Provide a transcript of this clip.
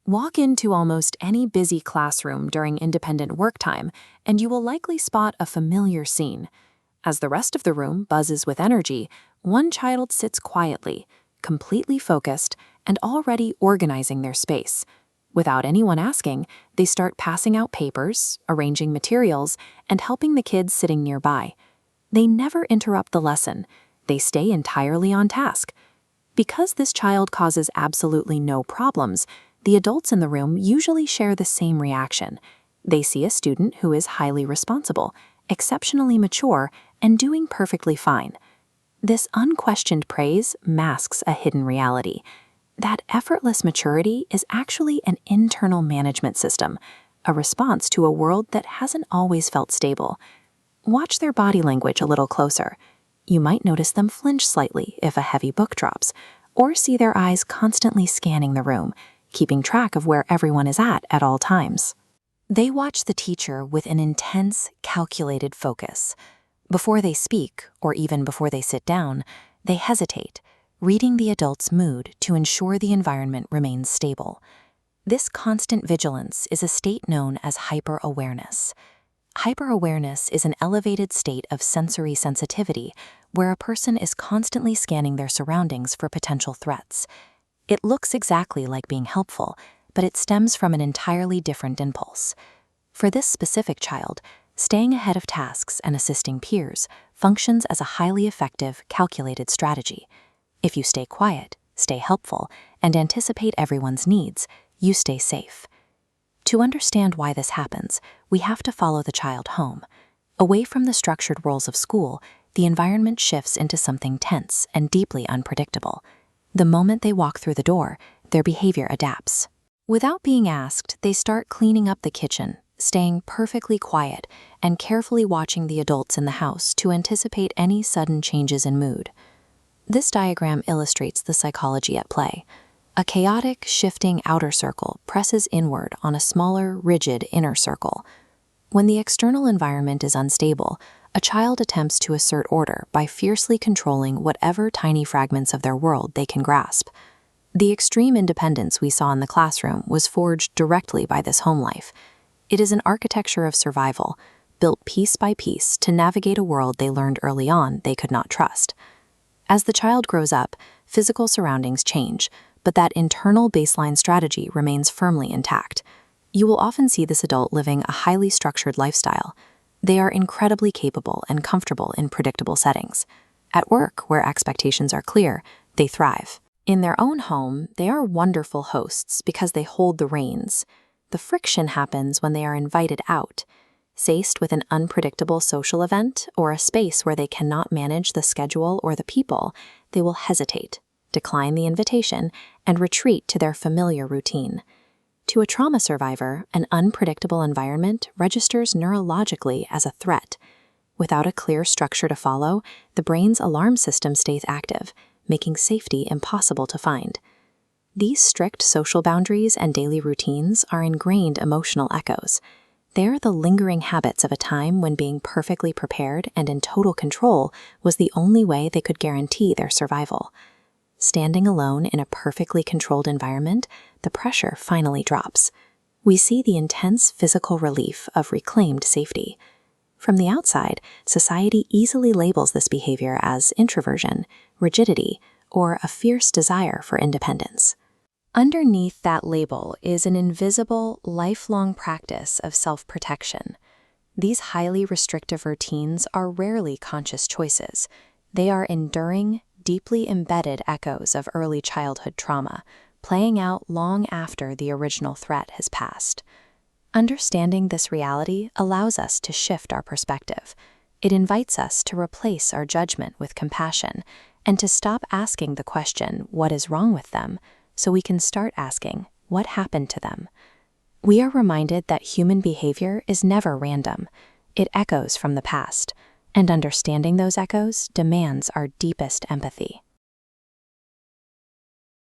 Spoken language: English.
Walk into almost any busy classroom during independent work time, and you will likely spot a familiar scene. As the rest of the room buzzes with energy, one child sits quietly, completely focused, and already organizing their space. Without anyone asking, they start passing out papers, arranging materials, and helping the kids sitting nearby. They never interrupt the lesson. They stay entirely on task. Because this child causes absolutely no problems, the adults in the room usually share the same reaction. They see a student who is highly responsible, exceptionally mature, and doing perfectly fine. This unquestioned praise masks a hidden reality. That effortless maturity is actually an internal management system, a response to a world that hasn't always felt stable. Watch their body language a little closer. You might notice them flinch slightly if a heavy book drops, or see their eyes constantly scanning the room, keeping track of where everyone is at all times. They watch the teacher with an intense, calculated focus. Before they speak, or even before they sit down, they hesitate, reading the adult's mood to ensure the environment remains stable. This constant vigilance is a state known as hyper-awareness. Hyper-awareness is an elevated state of sensory sensitivity where a person is constantly scanning their surroundings for potential threats. It looks exactly like being helpful, but it stems from an entirely different impulse. For this specific child, staying ahead of tasks and assisting peers functions as a highly effective, calculated strategy. If you stay quiet, stay helpful, and anticipate everyone's needs, you stay safe. To understand why this happens, we have to follow the child home. Away from the structured roles of school, the environment shifts into something tense and deeply unpredictable. The moment they walk through the door, their behavior adapts. Without being asked, they start cleaning up the kitchen, staying perfectly quiet, and carefully watching the adults in the house to anticipate any sudden changes in mood. This diagram illustrates the psychology at play. A chaotic, shifting outer circle presses inward on a smaller, rigid inner circle. When the external environment is unstable, a child attempts to assert order by fiercely controlling whatever tiny fragments of their world they can grasp. The extreme independence we saw in the classroom was forged directly by this home life. It is an architecture of survival, built piece by piece to navigate a world they learned early on they could not trust. As the child grows up, physical surroundings change, but that internal baseline strategy remains firmly intact. You will often see this adult living a highly structured lifestyle. They are incredibly capable and comfortable in predictable settings. At work, where expectations are clear, they thrive. In their own home, they are wonderful hosts because they hold the reins. The friction happens when they are invited out. Faced with an unpredictable social event or a space where they cannot manage the schedule or the people, they will hesitate, decline the invitation, and retreat to their familiar routine. To a trauma survivor, an unpredictable environment registers neurologically as a threat. Without a clear structure to follow, the brain's alarm system stays active, making safety impossible to find. These strict social boundaries and daily routines are ingrained emotional echoes. They are the lingering habits of a time when being perfectly prepared and in total control was the only way they could guarantee their survival. Standing alone in a perfectly controlled environment, the pressure finally drops. We see the intense physical relief of reclaimed safety. From the outside, society easily labels this behavior as introversion, rigidity, or a fierce desire for independence. Underneath that label is an invisible, lifelong practice of self-protection. These highly restrictive routines are rarely conscious choices. They are enduring, deeply embedded echoes of early childhood trauma, playing out long after the original threat has passed. Understanding this reality allows us to shift our perspective. It invites us to replace our judgment with compassion and to stop asking the question, "What is wrong with them?" so we can start asking, "What happened to them?" We are reminded that human behavior is never random. It echoes from the past, and understanding those echoes demands our deepest empathy.